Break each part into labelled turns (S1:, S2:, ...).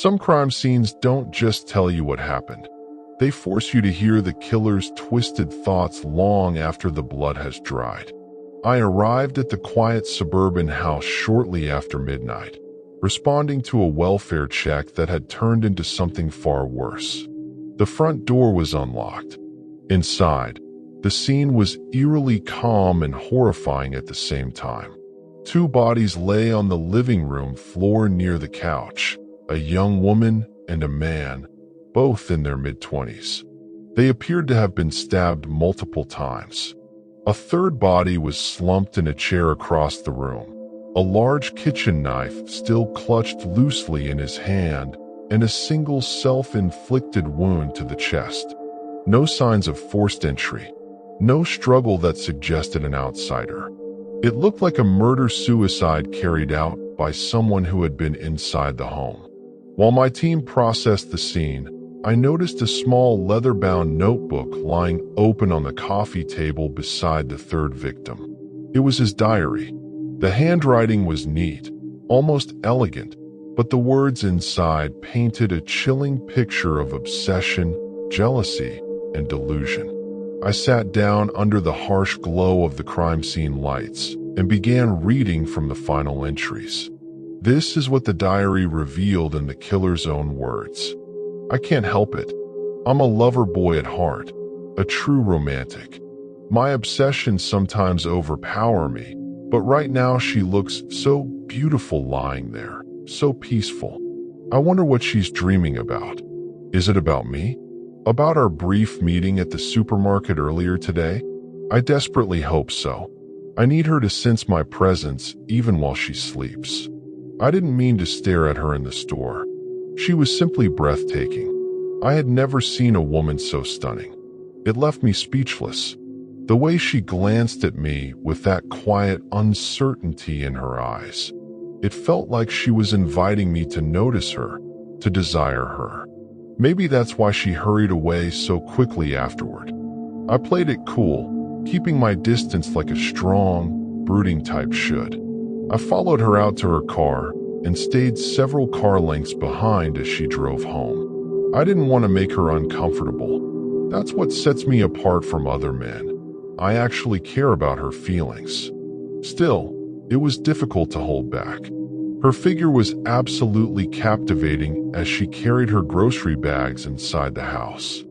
S1: Some crime scenes don't just tell you what happened. They force you to hear the killer's twisted thoughts long after the blood has dried. I arrived at the quiet suburban house shortly after midnight, responding to a welfare check that had turned into something far worse. The front door was unlocked. Inside, the scene was eerily calm and horrifying at the same time. Two bodies lay on the living room floor near the couch, a young woman and a man, both in their mid-20s. They appeared to have been stabbed multiple times. A third body was slumped in a chair across the room, a large kitchen knife still clutched loosely in his hand, and a single self-inflicted wound to the chest. No signs of forced entry. No struggle that suggested an outsider. It looked like a murder-suicide carried out by someone who had been inside the home. While my team processed the scene, I noticed a small leather-bound notebook lying open on the coffee table beside the third victim. It was his diary. The handwriting was neat, almost elegant, but the words inside painted a chilling picture of obsession, jealousy, and delusion. I sat down under the harsh glow of the crime scene lights and began reading from the final entries. This is what the diary revealed in the killer's own words. I can't help it. I'm a lover boy at heart, a true romantic. My obsessions sometimes overpower me, but right now she looks so beautiful lying there, so peaceful. I wonder what she's dreaming about. Is it about me? About our brief meeting at the supermarket earlier today? I desperately hope so. I need her to sense my presence even while she sleeps. I didn't mean to stare at her in the store. She was simply breathtaking. I had never seen a woman so stunning. It left me speechless. The way she glanced at me with that quiet uncertainty in her eyes. It felt like she was inviting me to notice her, to desire her. Maybe that's why she hurried away so quickly afterward. I played it cool, keeping my distance like a strong, brooding type should. I followed her out to her car and stayed several car lengths behind as she drove home. I didn't want to make her uncomfortable. That's what sets me apart from other men. I actually care about her feelings. Still, it was difficult to hold back. Her figure was absolutely captivating as she carried her grocery bags inside the house.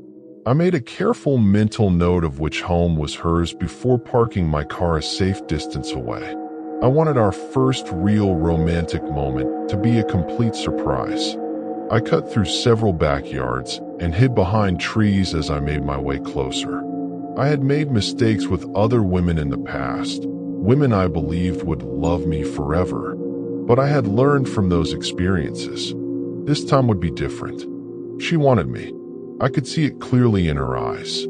S1: I made a careful mental note of which home was hers before parking my car a safe distance away. I wanted our first real romantic moment to be a complete surprise. I cut through several backyards and hid behind trees as I made my way closer. I had made mistakes with other women in the past, women I believed would love me forever. But I had learned from those experiences. This time would be different. She wanted me. I could see it clearly in her eyes.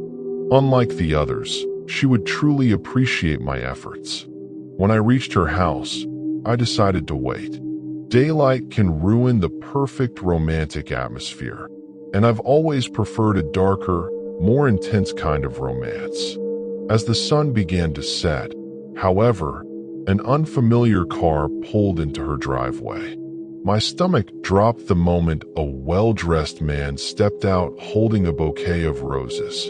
S1: Unlike the others, she would truly appreciate my efforts. When I reached her house, I decided to wait. Daylight can ruin the perfect romantic atmosphere, and I've always preferred a darker, more intense kind of romance. As the sun began to set, however, an unfamiliar car pulled into her driveway. My stomach dropped the moment a well-dressed man stepped out holding a bouquet of roses.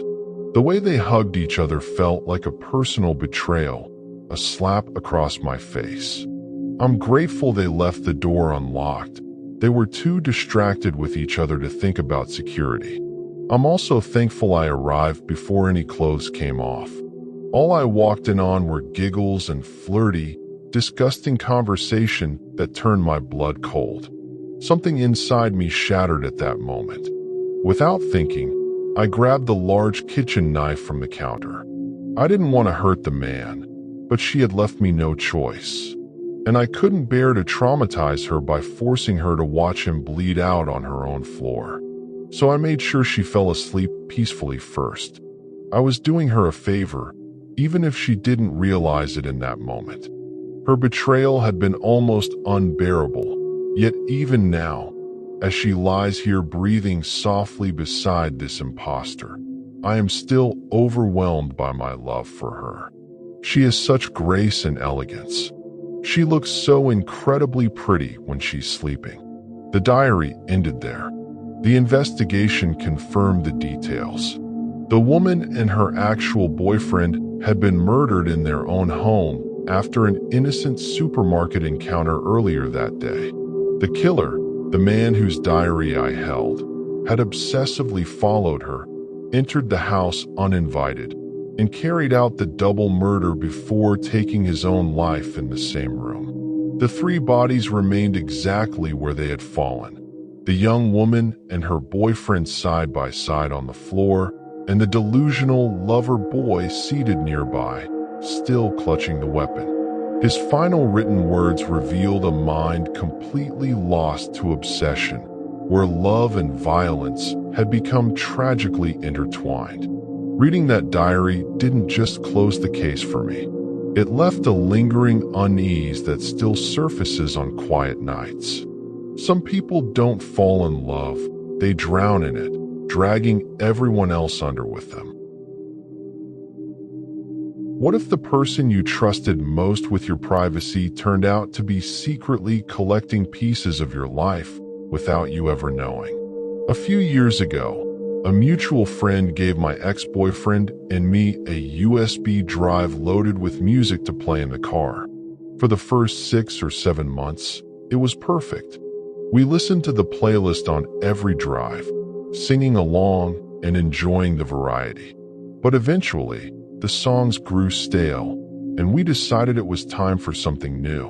S1: The way they hugged each other felt like a personal betrayal, a slap across my face. I'm grateful they left the door unlocked. They were too distracted with each other to think about security. I'm also thankful I arrived before any clothes came off. All I walked in on were giggles and flirty, disgusting conversation that turned my blood cold. Something inside me shattered at that moment. Without thinking, I grabbed the large kitchen knife from the counter. I didn't want to hurt the man, but she had left me no choice. And I couldn't bear to traumatize her by forcing her to watch him bleed out on her own floor. So I made sure she fell asleep peacefully first. I was doing her a favor, even if she didn't realize it in that moment. Her betrayal had been almost unbearable, yet even now, as she lies here breathing softly beside this imposter, I am still overwhelmed by my love for her. She has such grace and elegance. She looks so incredibly pretty when she's sleeping. The diary ended there. The investigation confirmed the details. The woman and her actual boyfriend had been murdered in their own home after an innocent supermarket encounter earlier that day. The killer, the man whose diary I held, had obsessively followed her, entered the house uninvited, and carried out the double murder before taking his own life in the same room. The three bodies remained exactly where they had fallen. The young woman and her boyfriend side by side on the floor, and the delusional lover boy seated nearby, still clutching the weapon. His final written words revealed a mind completely lost to obsession, where love and violence had become tragically intertwined. Reading that diary didn't just close the case for me. It left a lingering unease that still surfaces on quiet nights. Some people don't fall in love, they drown in it, dragging everyone else under with them. What if the person you trusted most with your privacy turned out to be secretly collecting pieces of your life without you ever knowing? A few years ago, a mutual friend gave my ex-boyfriend and me a USB drive loaded with music to play in the car. For the first 6 or 7 months, it was perfect. We listened to the playlist on every drive, singing along and enjoying the variety. But eventually, the songs grew stale, and we decided it was time for something new.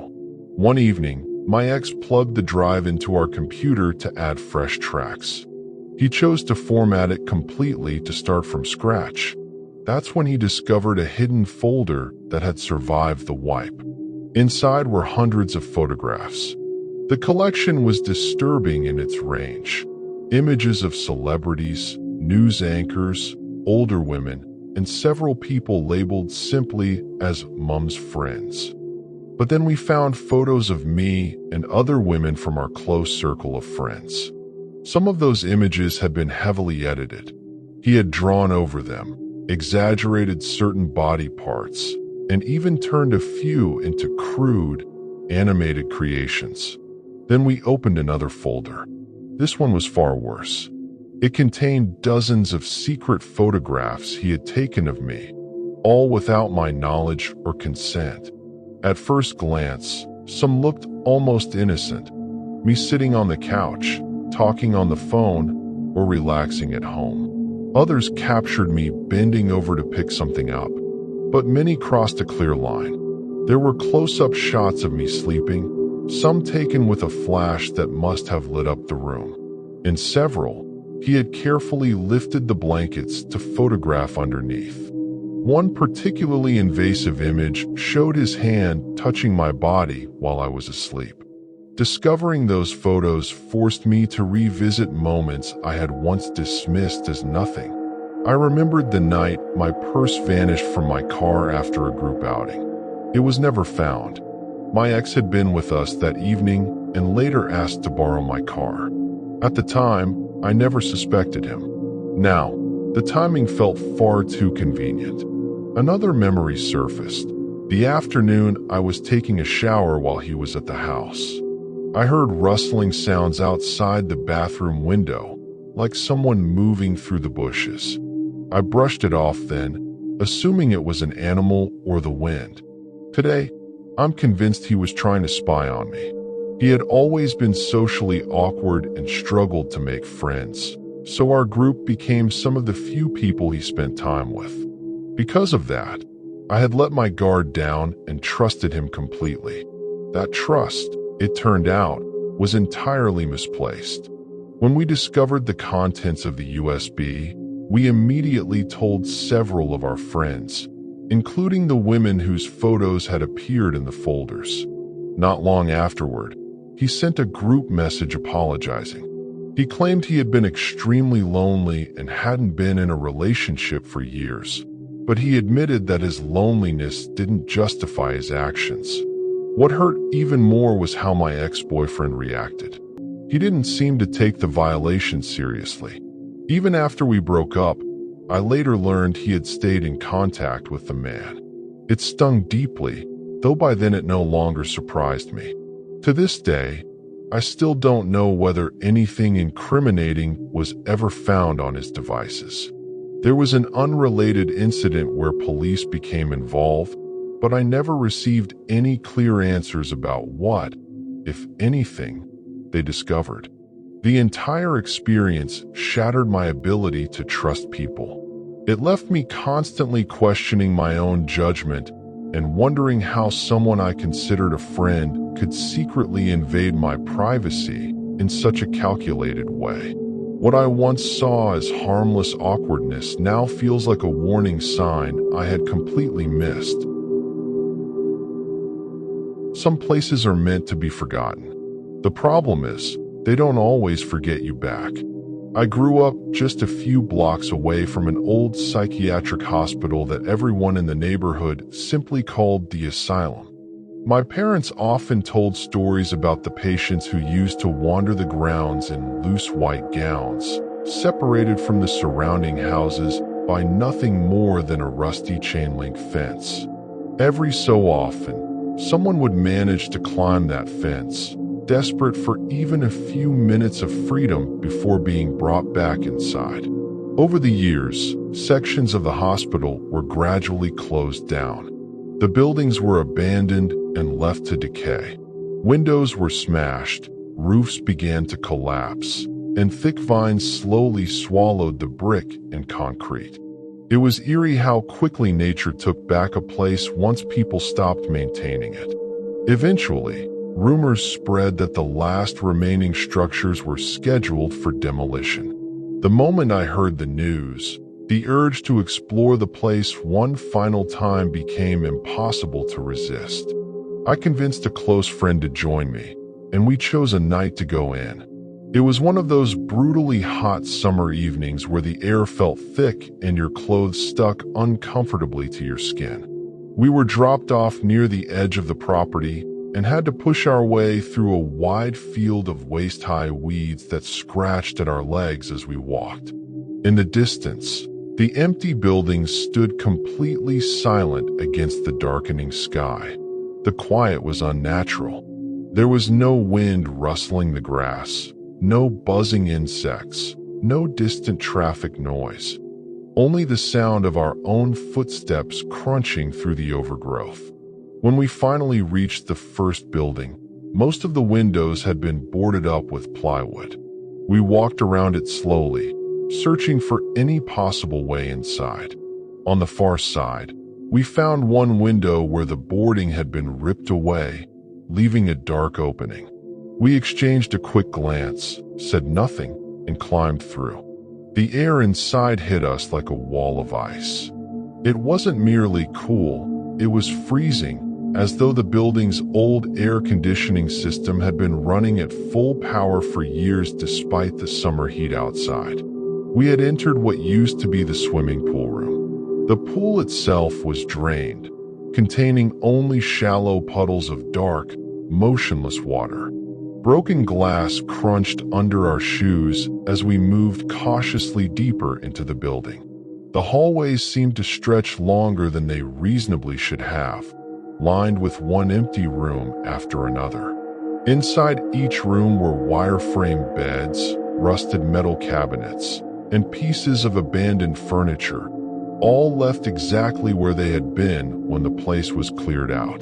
S1: One evening, my ex plugged the drive into our computer to add fresh tracks. He chose to format it completely to start from scratch. That's when he discovered a hidden folder that had survived the wipe. Inside were hundreds of photographs. The collection was disturbing in its range. Images of celebrities, news anchors, older women, and several people labeled simply as Mum's friends. But then we found photos of me and other women from our close circle of friends. Some of those images had been heavily edited. He had drawn over them, exaggerated certain body parts, and even turned a few into crude, animated creations. Then we opened another folder. This one was far worse. It contained dozens of secret photographs he had taken of me, all without my knowledge or consent. At first glance, some looked almost innocent. Me sitting on the couch, talking on the phone, or relaxing at home. Others captured me bending over to pick something up, but many crossed a clear line. There were close-up shots of me sleeping, some taken with a flash that must have lit up the room. In several, he had carefully lifted the blankets to photograph underneath. One particularly invasive image showed his hand touching my body while I was asleep. Discovering those photos forced me to revisit moments I had once dismissed as nothing. I remembered the night my purse vanished from my car after a group outing. It was never found. My ex had been with us that evening and later asked to borrow my car. At the time, I never suspected him. Now, the timing felt far too convenient. Another memory surfaced. The afternoon I was taking a shower while he was at the house. I heard rustling sounds outside the bathroom window, like someone moving through the bushes. I brushed it off then, assuming it was an animal or the wind. Today, I'm convinced he was trying to spy on me. He had always been socially awkward and struggled to make friends, so our group became some of the few people he spent time with. Because of that, I had let my guard down and trusted him completely. That trust, it turned out, was entirely misplaced. When we discovered the contents of the USB, we immediately told several of our friends, including the women whose photos had appeared in the folders. Not long afterward, he sent a group message apologizing. He claimed he had been extremely lonely and hadn't been in a relationship for years, but he admitted that his loneliness didn't justify his actions. What hurt even more was how my ex-boyfriend reacted. He didn't seem to take the violation seriously. Even after we broke up, I later learned he had stayed in contact with the man. It stung deeply, though by then it no longer surprised me. To this day, I still don't know whether anything incriminating was ever found on his devices. There was an unrelated incident where police became involved, but I never received any clear answers about what, if anything, they discovered. The entire experience shattered my ability to trust people. It left me constantly questioning my own judgment and wondering how someone I considered a friend could secretly invade my privacy in such a calculated way. What I once saw as harmless awkwardness now feels like a warning sign I had completely missed. Some places are meant to be forgotten. The problem is, they don't always forget you back. I grew up just a few blocks away from an old psychiatric hospital that everyone in the neighborhood simply called the asylum. My parents often told stories about the patients who used to wander the grounds in loose white gowns, separated from the surrounding houses by nothing more than a rusty chain-link fence. Every so often, someone would manage to climb that fence, desperate for even a few minutes of freedom before being brought back inside. Over the years, sections of the hospital were gradually closed down. The buildings were abandoned and left to decay. Windows were smashed, roofs began to collapse, and thick vines slowly swallowed the brick and concrete. It was eerie how quickly nature took back a place once people stopped maintaining it. Eventually, rumors spread that the last remaining structures were scheduled for demolition. The moment I heard the news, the urge to explore the place one final time became impossible to resist. I convinced a close friend to join me, and we chose a night to go in. It was one of those brutally hot summer evenings where the air felt thick and your clothes stuck uncomfortably to your skin. We were dropped off near the edge of the property and had to push our way through a wide field of waist-high weeds that scratched at our legs as we walked. In the distance, the empty buildings stood completely silent against the darkening sky. The quiet was unnatural. There was no wind rustling the grass, no buzzing insects, no distant traffic noise. Only the sound of our own footsteps crunching through the overgrowth. When we finally reached the first building, most of the windows had been boarded up with plywood. We walked around it slowly, searching for any possible way inside. On the far side, we found one window where the boarding had been ripped away, leaving a dark opening. We exchanged a quick glance, said nothing, and climbed through. The air inside hit us like a wall of ice. It wasn't merely cool, it was freezing, as though the building's old air conditioning system had been running at full power for years despite the summer heat outside. We had entered what used to be the swimming pool room. The pool itself was drained, containing only shallow puddles of dark, motionless water. Broken glass crunched under our shoes as we moved cautiously deeper into the building. The hallways seemed to stretch longer than they reasonably should have, lined with one empty room after another. Inside each room were wire-frame beds, rusted metal cabinets, and pieces of abandoned furniture, all left exactly where they had been when the place was cleared out.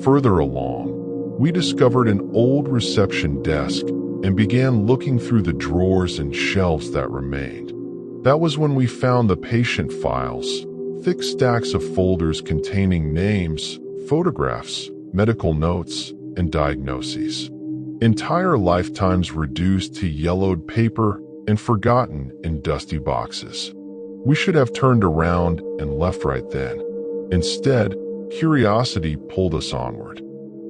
S1: Further along, we discovered an old reception desk and began looking through the drawers and shelves that remained. That was when we found the patient files, thick stacks of folders containing names, photographs, medical notes, and diagnoses. Entire lifetimes reduced to yellowed paper and forgotten in dusty boxes. We should have turned around and left right then. Instead, curiosity pulled us onward.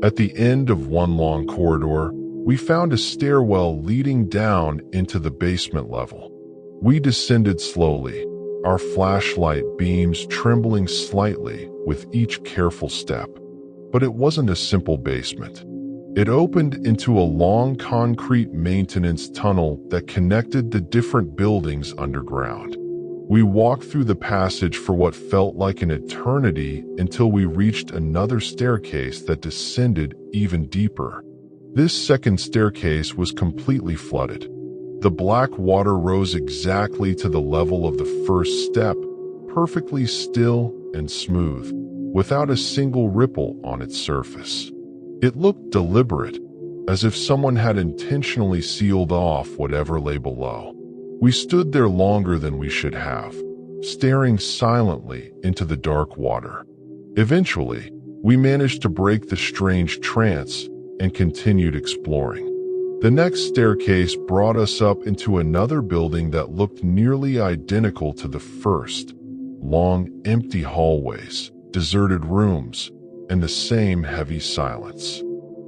S1: At the end of one long corridor, we found a stairwell leading down into the basement level. We descended slowly, our flashlight beams trembling slightly with each careful step. But it wasn't a simple basement. It opened into a long concrete maintenance tunnel that connected the different buildings underground. We walked through the passage for what felt like an eternity until we reached another staircase that descended even deeper. This second staircase was completely flooded. The black water rose exactly to the level of the first step, perfectly still and smooth, without a single ripple on its surface. It looked deliberate, as if someone had intentionally sealed off whatever lay below. We stood there longer than we should have, staring silently into the dark water. Eventually, we managed to break the strange trance and continued exploring. The next staircase brought us up into another building that looked nearly identical to the first. Long, empty hallways, deserted rooms, and the same heavy silence.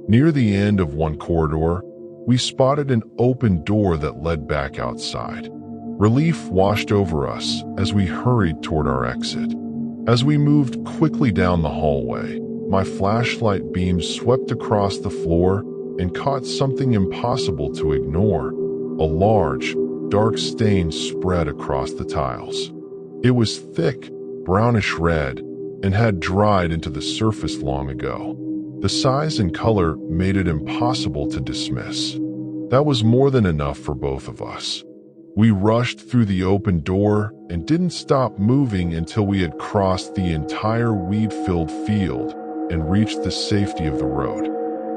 S1: Near the end of one corridor, we spotted an open door that led back outside. Relief washed over us as we hurried toward our exit. As we moved quickly down the hallway, my flashlight beam swept across the floor and caught something impossible to ignore. A large, dark stain spread across the tiles. It was thick, brownish red, and had dried into the surface long ago. The size and color made it impossible to dismiss. That was more than enough for both of us. We rushed through the open door and didn't stop moving until we had crossed the entire weed-filled field and reached the safety of the road.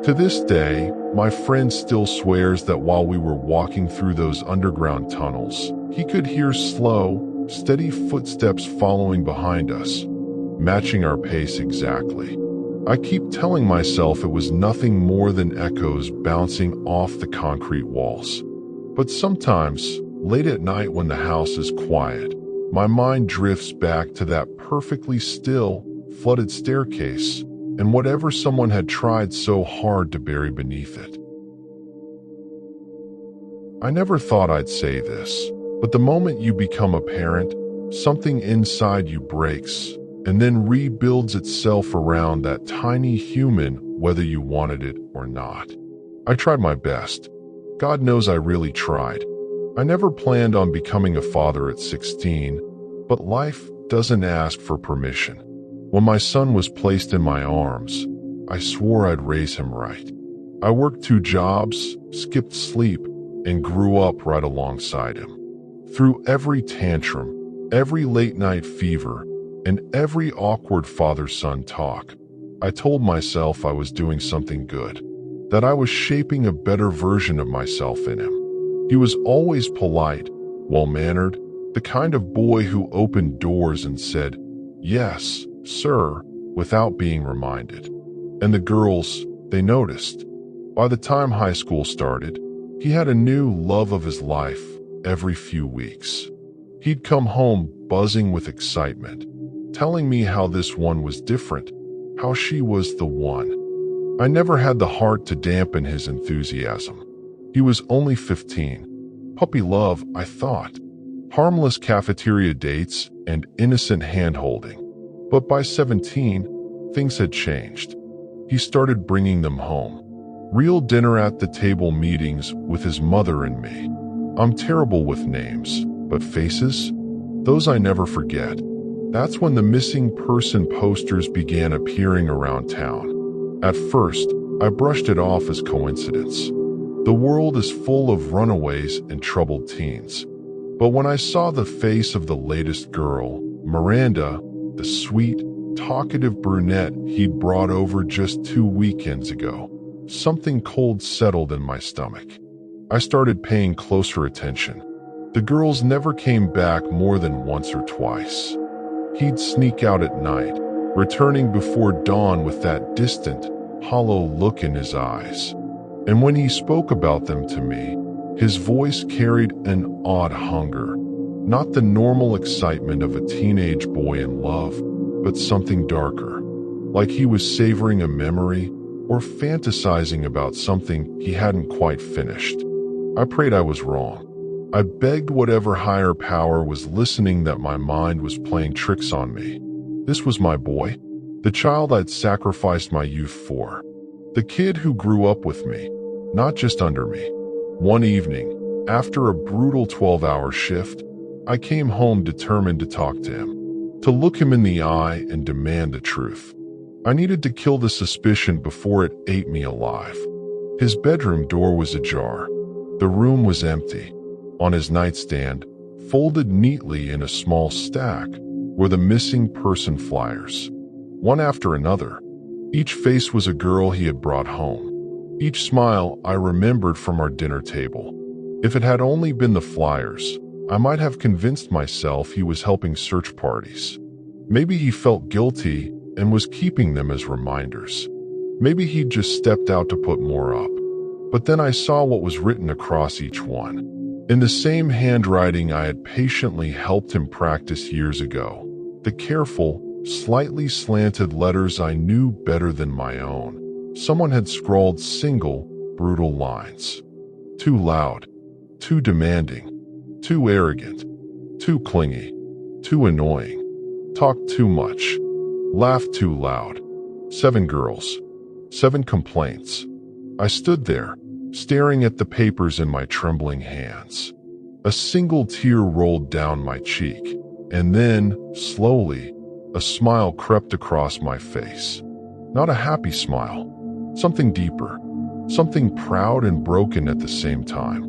S1: To this day, my friend still swears that while we were walking through those underground tunnels, he could hear slow, steady footsteps following behind us, matching our pace exactly. I keep telling myself it was nothing more than echoes bouncing off the concrete walls. But sometimes, late at night when the house is quiet, my mind drifts back to that perfectly still, flooded staircase and whatever someone had tried so hard to bury beneath it. I never thought I'd say this, but the moment you become a parent, something inside you breaks and then rebuilds itself around that tiny human, whether you wanted it or not. I tried my best. God knows I really tried. I never planned on becoming a father at 16, but life doesn't ask for permission. When my son was placed in my arms, I swore I'd raise him right. I worked 2 jobs, skipped sleep, and grew up right alongside him. Through every tantrum, every late-night fever, and every awkward father-son talk, I told myself I was doing something good, that I was shaping a better version of myself in him. He was always polite, well-mannered, the kind of boy who opened doors and said, "Yes, sir," without being reminded. And the girls, they noticed. By the time high school started, he had a new love of his life every few weeks. He'd come home buzzing with excitement, telling me how this one was different, how she was the one. I never had the heart to dampen his enthusiasm. He was only 15. Puppy love, I thought. Harmless cafeteria dates and innocent hand-holding. But by 17, things had changed. He started bringing them home. Real dinner-at-the-table meetings with his mother and me. I'm terrible with names, but faces? Those I never forget. That's when the missing person posters began appearing around town. At first, I brushed it off as coincidence. The world is full of runaways and troubled teens. But when I saw the face of the latest girl, Miranda, the sweet, talkative brunette he'd brought over just 2 weekends ago, something cold settled in my stomach. I started paying closer attention. The girls never came back more than once or twice. He'd sneak out at night, returning before dawn with that distant, hollow look in his eyes. And when he spoke about them to me, his voice carried an odd hunger, not the normal excitement of a teenage boy in love, but something darker, like he was savoring a memory or fantasizing about something he hadn't quite finished. I prayed I was wrong. I begged whatever higher power was listening that my mind was playing tricks on me. This was my boy, the child I'd sacrificed my youth for, the kid who grew up with me, not just under me. One evening, after a brutal 12-hour shift, I came home determined to talk to him, to look him in the eye and demand the truth. I needed to kill the suspicion before it ate me alive. His bedroom door was ajar. The room was empty. On his nightstand, folded neatly in a small stack, were the missing person flyers, one after another. Each face was a girl he had brought home. Each smile I remembered from our dinner table. If it had only been the flyers, I might have convinced myself he was helping search parties. Maybe he felt guilty and was keeping them as reminders. Maybe he'd just stepped out to put more up. But then I saw what was written across each one. In the same handwriting I had patiently helped him practice years ago. The careful, slightly slanted letters I knew better than my own. Someone had scrawled single, brutal lines. Too loud, too demanding, too arrogant, too clingy, too annoying. Talked too much, laughed too loud. 7 girls, 7 complaints. I stood there, staring at the papers in my trembling hands. A single tear rolled down my cheek, and then, slowly, a smile crept across my face. Not a happy smile, something deeper, something proud and broken at the same time.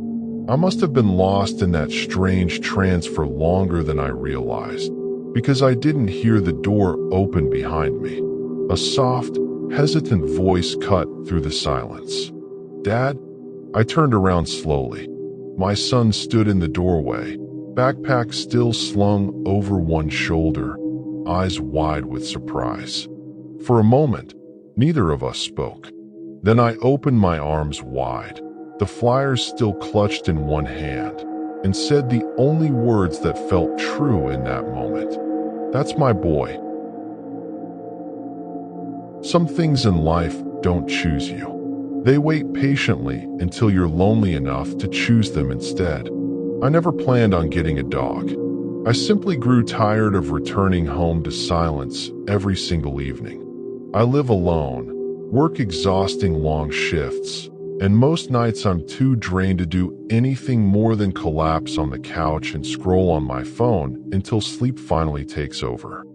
S1: I must have been lost in that strange trance for longer than I realized, because I didn't hear the door open behind me. A soft, hesitant voice cut through the silence. "Dad?" I turned around slowly. My son stood in the doorway, backpack still slung over one shoulder, eyes wide with surprise. For a moment, neither of us spoke. Then I opened my arms wide, the flyers still clutched in one hand, and said the only words that felt true in that moment. "That's my boy." Some things in life don't choose you. They wait patiently until you're lonely enough to choose them instead. I never planned on getting a dog. I simply grew tired of returning home to silence every single evening. I live alone, work exhausting long shifts, and most nights I'm too drained to do anything more than collapse on the couch and scroll on my phone until sleep finally takes over.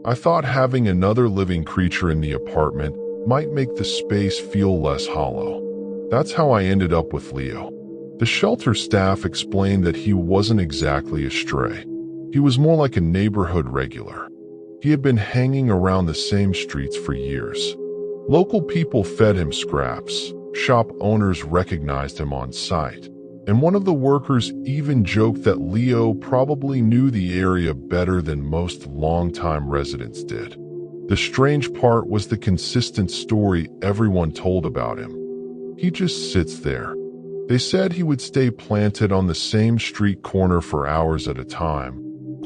S1: I thought having another living creature in the apartment might make the space feel less hollow. That's how I ended up with Leo. The shelter staff explained that he wasn't exactly a stray. He was more like a neighborhood regular. He had been hanging around the same streets for years. Local people fed him scraps, shop owners recognized him on sight, and one of the workers even joked that Leo probably knew the area better than most longtime residents did. The strange part was the consistent story everyone told about him. He just sits there. They said he would stay planted on the same street corner for hours at a time,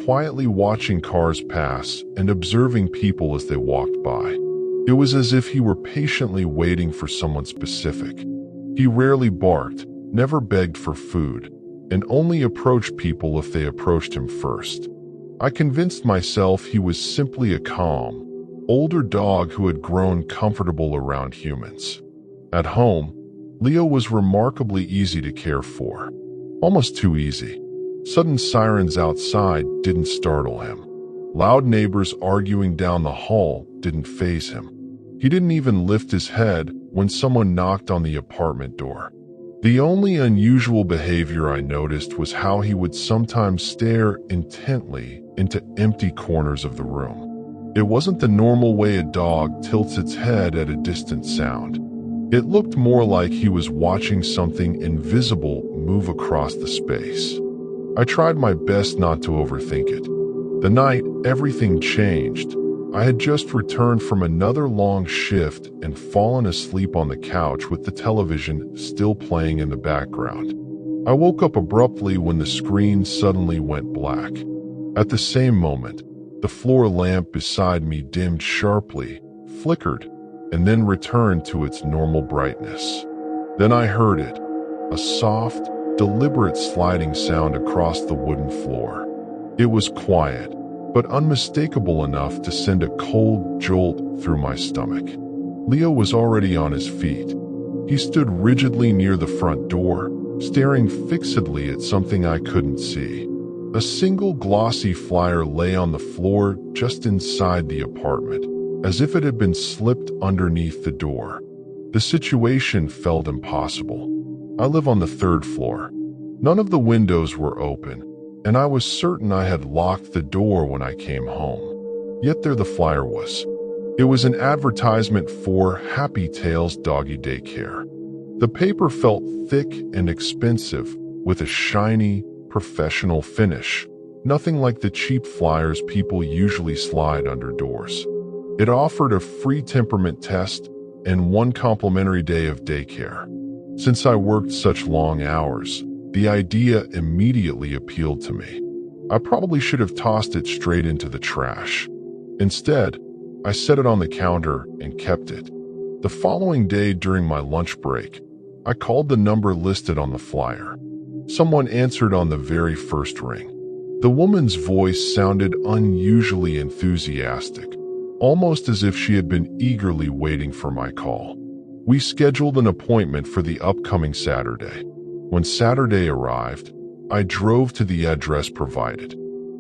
S1: quietly watching cars pass and observing people as they walked by. It was as if he were patiently waiting for someone specific. He rarely barked, never begged for food, and only approached people if they approached him first. I convinced myself he was simply a calm, older dog who had grown comfortable around humans. At home, Leo was remarkably easy to care for. Almost too easy. Sudden sirens outside didn't startle him. Loud neighbors arguing down the hall didn't faze him. He didn't even lift his head when someone knocked on the apartment door. The only unusual behavior I noticed was how he would sometimes stare intently into empty corners of the room. It wasn't the normal way a dog tilts its head at a distant sound. It looked more like he was watching something invisible move across the space. I tried my best not to overthink it. The night everything changed, I had just returned from another long shift and fallen asleep on the couch with the television still playing in the background. I woke up abruptly when the screen suddenly went black. At the same moment, the floor lamp beside me dimmed sharply, flickered, and then returned to its normal brightness. Then I heard it, a soft, deliberate sliding sound across the wooden floor. It was quiet, but unmistakable enough to send a cold jolt through my stomach. Leo was already on his feet. He stood rigidly near the front door, staring fixedly at something I couldn't see. A single glossy flyer lay on the floor just inside the apartment, as if it had been slipped underneath the door. The situation felt impossible. I live on the 3rd floor. None of the windows were open, and I was certain I had locked the door when I came home. Yet there the flyer was. It was an advertisement for Happy Tales Doggy Daycare. The paper felt thick and expensive, with a shiny, professional finish, nothing like the cheap flyers people usually slide under doors. It offered a free temperament test and 1 complimentary day of daycare. Since I worked such long hours, the idea immediately appealed to me. I probably should have tossed it straight into the trash. Instead, I set it on the counter and kept it. The following day during my lunch break, I called the number listed on the flyer. Someone answered on the very first ring. The woman's voice sounded unusually enthusiastic, almost as if she had been eagerly waiting for my call. We scheduled an appointment for the upcoming Saturday. When Saturday arrived, I drove to the address provided.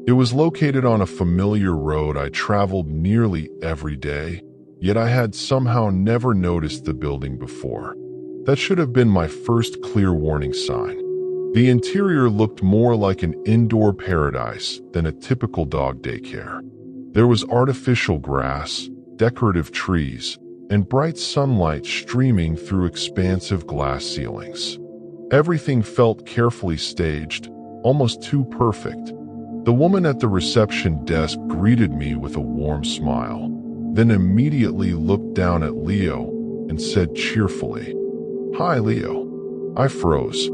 S1: It was located on a familiar road I traveled nearly every day, yet I had somehow never noticed the building before. That should have been my first clear warning sign. The interior looked more like an indoor paradise than a typical dog daycare. There was artificial grass, decorative trees, and bright sunlight streaming through expansive glass ceilings. Everything felt carefully staged, almost too perfect. The woman at the reception desk greeted me with a warm smile, then immediately looked down at Leo and said cheerfully, "Hi, Leo." I froze.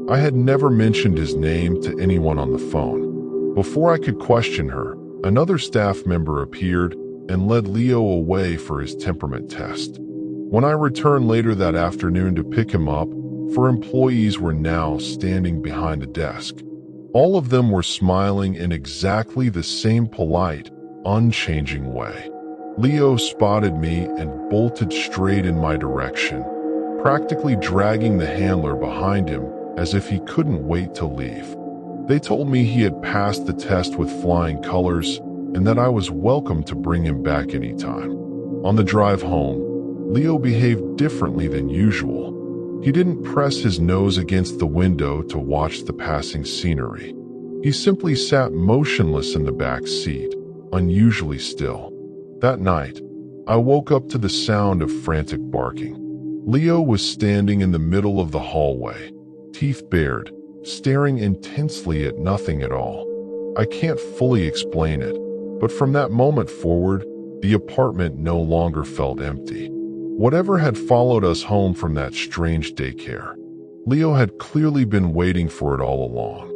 S1: I had never mentioned his name to anyone on the phone. Before I could question her, another staff member appeared and led Leo away for his temperament test. When I returned later that afternoon to pick him up, 4 employees were now standing behind the desk. All of them were smiling in exactly the same polite, unchanging way. Leo spotted me and bolted straight in my direction, practically dragging the handler behind him as if he couldn't wait to leave. They told me he had passed the test with flying colors and that I was welcome to bring him back anytime. On the drive home, Leo behaved differently than usual. He didn't press his nose against the window to watch the passing scenery. He simply sat motionless in the back seat, unusually still. That night, I woke up to the sound of frantic barking. Leo was standing in the middle of the hallway, teeth bared, staring intensely at nothing at all. I can't fully explain it, but from that moment forward, the apartment no longer felt empty. Whatever had followed us home from that strange daycare, Leo had clearly been waiting for it all along.